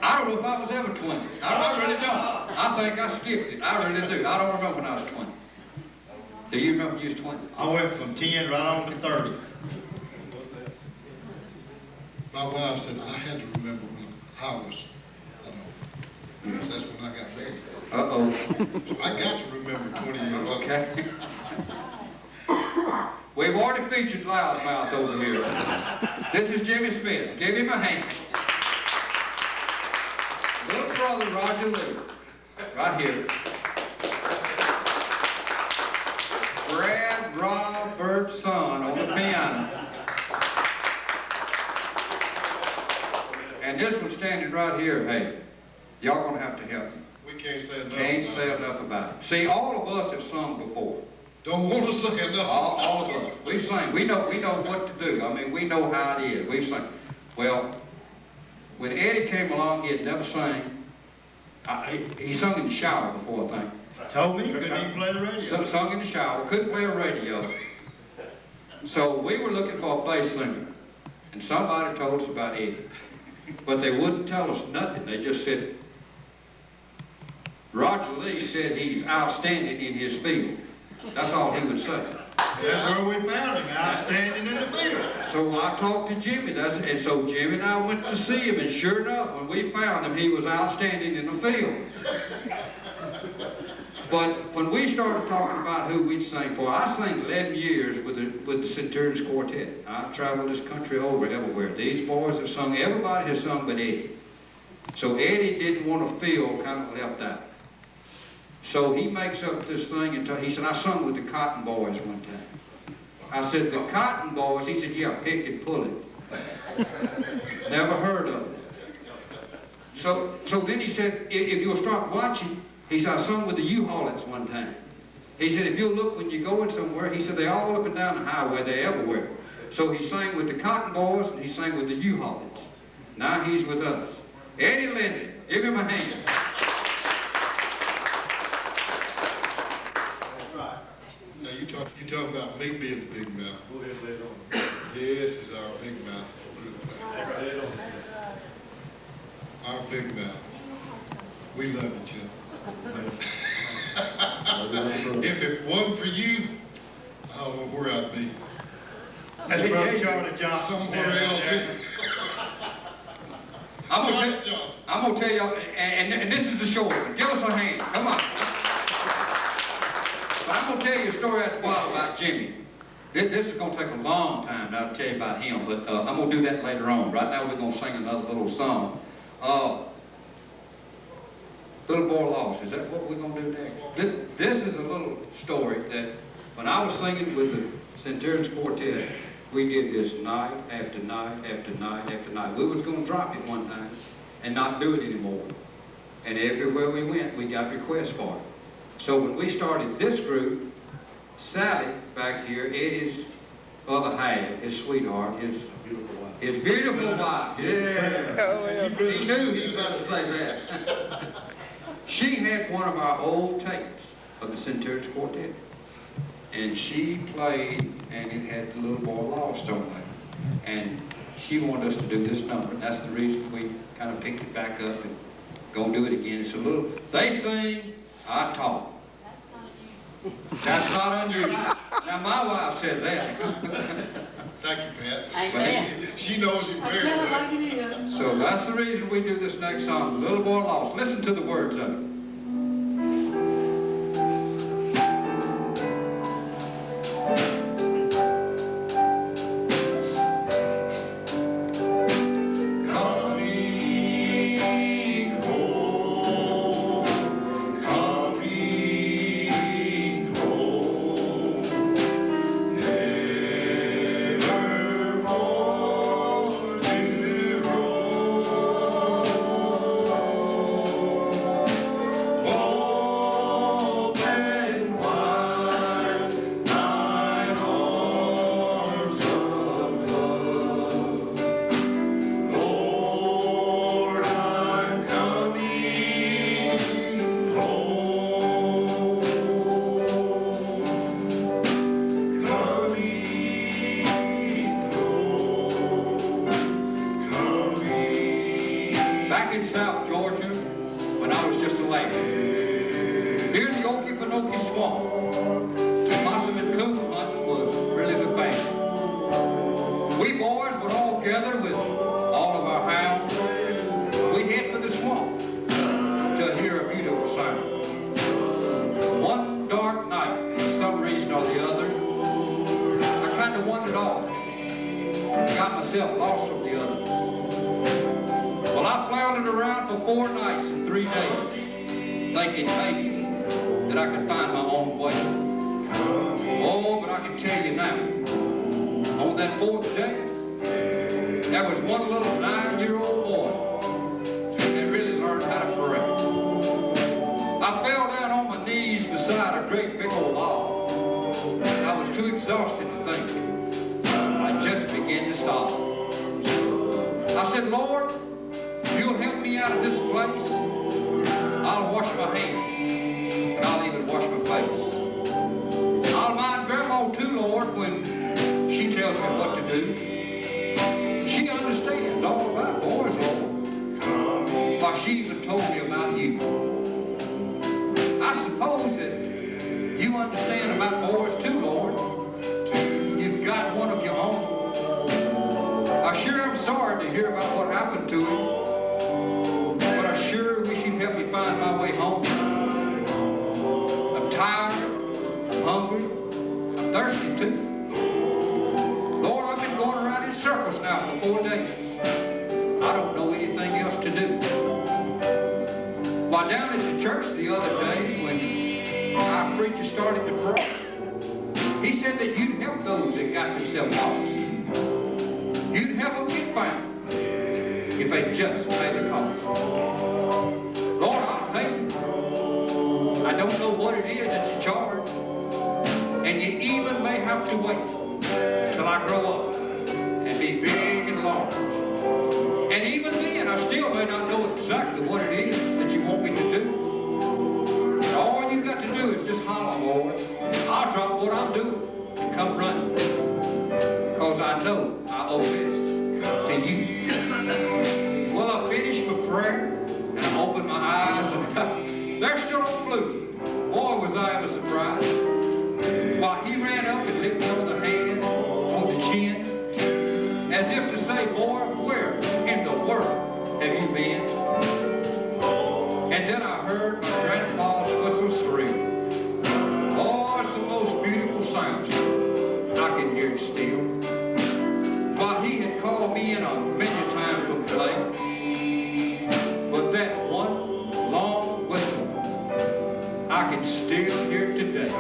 I don't know if I was ever 20. I really don't. I think I skipped it. I really do. I don't remember when I was 20. Do you remember when you was 20? I went from 10 right on to 30. My wife said I had to remember when I was, because that's when I got married. Uh-oh. So I got to remember 20 years old. Okay. We've already featured Loudmouth over here. This is Jimmy Smith. Give him a hand. Little brother Roger Lee, right here. Brad Robert's son on the piano. And this one standing right here, hey, y'all gonna have to help me. We can't say enough. Can't say enough about it. See, all of us have sung before. Don't want to say enough. All of us. We sing. We know what to do. I mean, we know how it is. We sing. Well, when Eddie came along, he had never sang. He sung in the shower before, I think. Told me he couldn't even play the radio. Sung in the shower. Couldn't play a radio. So we were looking for a bass singer. And somebody told us about Eddie. But they wouldn't tell us nothing. They just said, Roger Lee said he's outstanding in his field. That's all he would say. That's where we found him, outstanding in the field. So I talked to Jimmy, and so Jimmy and I went to see him, and sure enough, when we found him, he was outstanding in the field. But when we started talking about who we'd sing for, I sang 11 years with the Centurions Quartet. I've traveled this country over everywhere. These boys have sung, everybody has sung but Eddie. So Eddie didn't want to feel kind of left out. So he makes up this thing and he said, I sung with the Cotton Boys one time. I said, the Cotton Boys? He said, yeah, pick and pull it. Never heard of it. So then he said, if you'll start watching, he said, I sung with the U-Haulets one time. He said, if you'll look when you're going somewhere, he said, they're all up and down the highway, they're everywhere. So he sang with the Cotton Boys and he sang with the U-Haulets. Now he's with us. Eddie Linden, give him a hand. Now you talk about me being the big mouth. Go ahead and lay it on. This is our big mouth. Lay it on. Our big mouth. We love each other. If it wasn't for you, I don't know where I'd be. That's Brother Charlie Johnson. Somewhere else. I'm gonna tell y'all, and this is the short one. Give us a hand. Come on. But I'm going to tell you a story at the bottom about Jimmy. This is going to take a long time now to tell you about him, but I'm going to do that later on. Right now we're going to sing another little song. Little Boy Lost, is that what we're going to do next? This is a little story that when I was singing with the Centurions Quartet, we did this night after night after night after night. We was going to drop it one time and not do it anymore. And everywhere we went, we got requests for it. So when we started this group, Sally back here, Eddie's other half, his sweetheart, his beautiful wife. Yeah. Oh, yeah. He knew he was about to say that. She had one of our old tapes of the Centurions Quartet. And she played, and it had the Little Boy Lost on it. And she wanted us to do this number. And that's the reason we kind of picked it back up and go do it again. It's a little, they sing, I talk. That's not unusual. Now, my wife said that. Thank you, Pat. Amen. She knows you very well. Like it is. So that's the reason we do this next song, Little Boy Lost. Listen to the words of it. back in South Georgia when I was just a lad. Here in the Okefenokee Swamp, possum and coon hunting was really the thing. We boys would all gather with all of our hounds. We'd head for the swamp to hear a beautiful sound. One dark night, for some reason or the other, I kind of wandered off. Got myself lost from the others. Well, I floundered around for 4 nights and 3 days, thinking maybe that I could find my own way. Oh, but I can tell you now, on that 4th day, there was one little 9-year-old boy that really learned how to pray. I fell down on my knees beside a great big old log. I was too exhausted to think. I just began to sob. I said, Lord, you'll help me out of this place. I'll wash my hands, and I'll even wash my face. I'll mind Grandma too, Lord, when she tells me what to do. She understands all about boys, Lord. Why, she even told me about you. I suppose that you understand about boys too, Lord. You've got one of your own. I sure am sorry to hear about what happened to him, but I sure wish you'd help me find my way home. I'm tired, I'm hungry, I'm thirsty too. Lord, I've been going around in circles now for 4 days. I don't know anything else to do. While down at the church the other day, when our preacher started to pray, he said that you'd help those that got themselves lost. You'd help them get found if they just made a call. Lord, I'll pay you. I don't know what it is that you charge, and you even may have to wait till I grow up and be big and large. And even then, I still may not know exactly what it is that you want me to do. And all you got to do is just holler, Lord. I'll drop what I'm doing and come running. Because I know I owe this to you. Well, I finished my prayer, and I opened my eyes, and they're still on blue. Boy, was I ever surprised. While he ran up and licked me on the hand, on the chin, as if to say, boy, where in the world have you been? And then I heard my grandpa's whistle shriek. Oh, it's the most beautiful sound. I can hear it still. While he had called me in a many times to play, but that one long whistle, I can still hear it today.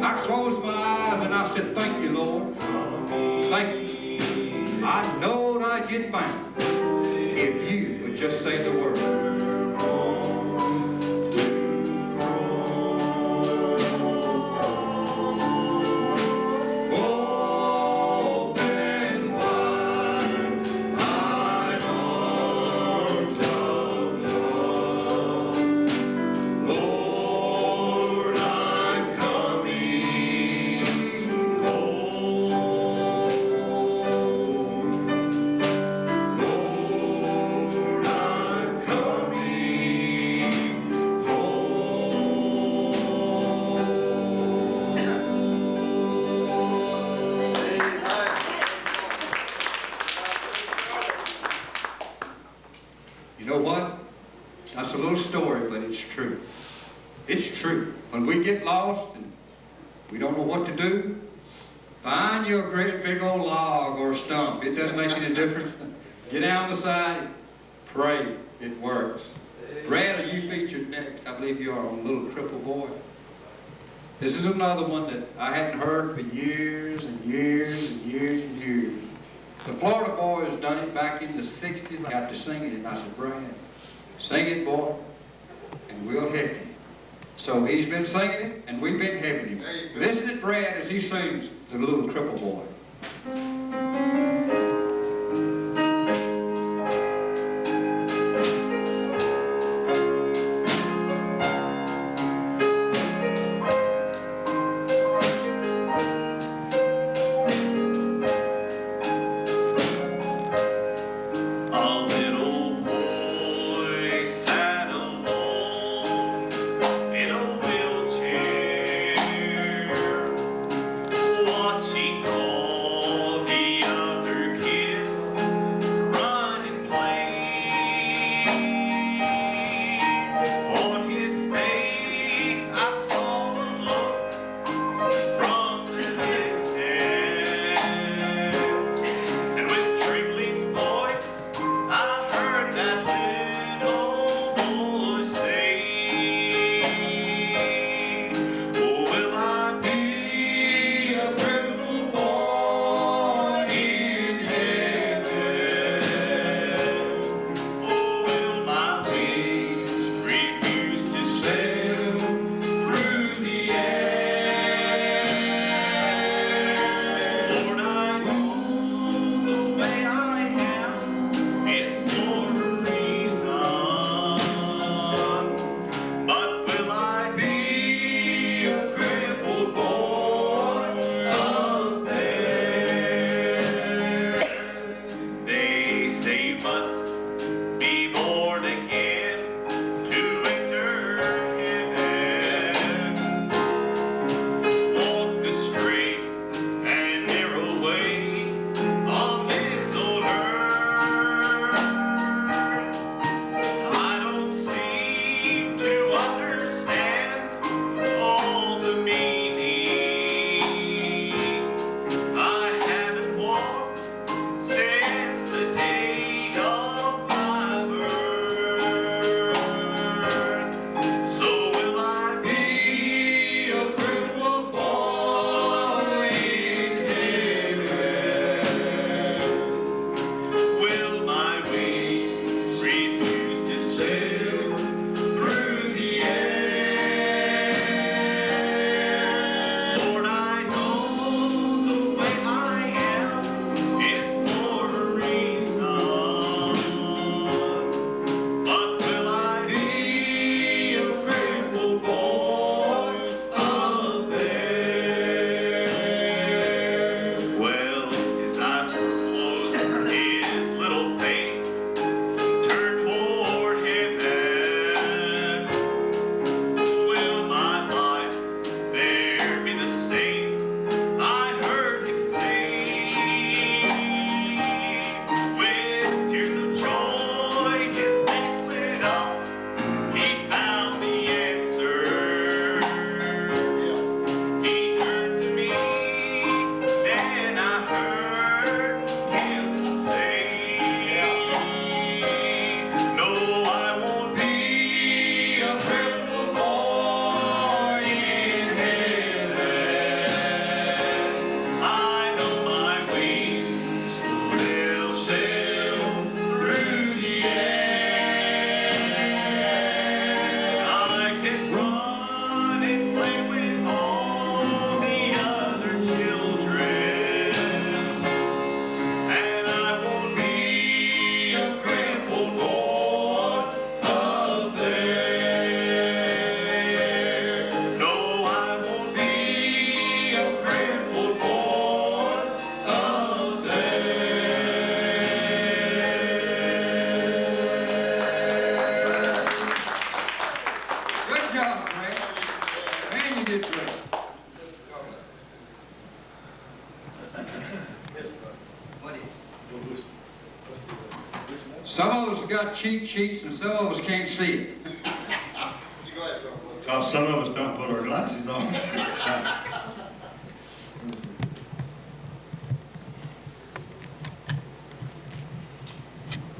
I closed my eyes and I said, thank you, Lord. Thank you. I knowed I'd get found if you would just say the word. You know what? That's a little story, but it's true. It's true. When we get lost and we don't know what to do, find you a great big old log or a stump. It doesn't make any difference. Get down beside it. Pray. It works. Brad, are you featured next? I believe you are on Little Cripple Boy. This is another one that I hadn't heard for years and years and years and years. The Florida boy has done it back in the 60s. I got to sing it, and I said, Brad, sing it, boy, and we'll help you. So he's been singing it, and we've been helping him. Listen to Brad as he sings The Little Cripple Boy. I'll Some of us have got cheat sheets and some of us can't see it. Cause some of us don't put our glasses on.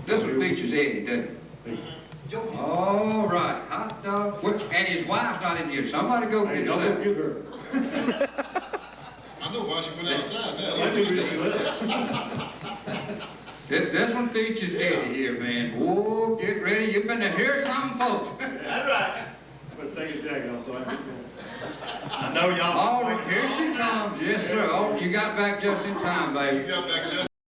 This one features Eddie, doesn't it? All right, hot dog, and his wife's not in here. Somebody go get her. Get her. I know why she went outside Why now. too busy with it? This one features Eddie here, man. Whoa, get ready. You've been to hear something, folks. That's right. But take a jacket off so I can. I know y'all. All right, here she comes. Yes, sir. Oh, you got back just in time, baby. You got back just